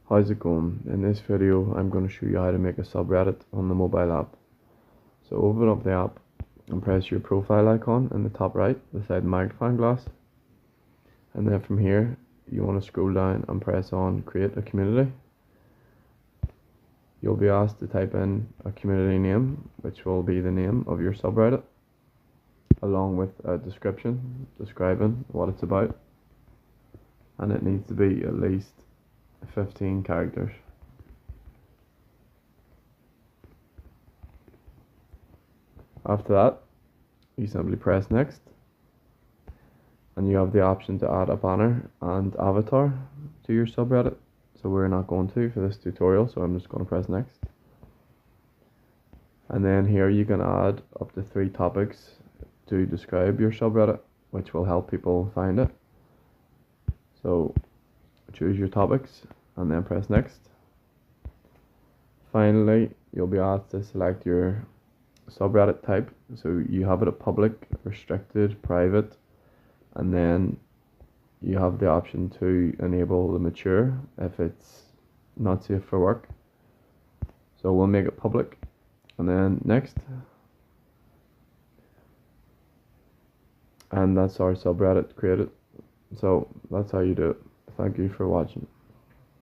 How's it going? In this video I'm going to show you how to make a subreddit on the mobile app. So open up the app and press your profile icon in the top right beside the magnifying glass, and then from here you want to scroll down and press on create a community. You'll be asked to type in a community name, which will be the name of your subreddit, along with a description describing what it's about, and it needs to be at least 15 characters. After that, you simply press next, and you have the option to add a banner and avatar to your subreddit. So we're not going to for this tutorial, so I'm just going to press next. And then here you can add up to 3 topics to describe your subreddit, which will help people find it. So choose your topics and then press next. Finally, you'll be asked to select your subreddit type. So you have it at public, restricted, private, and then you have the option to enable the mature if it's not safe for work. So we'll make it public, and then next. And that's our subreddit created. So that's how you do it. Thank you for watching.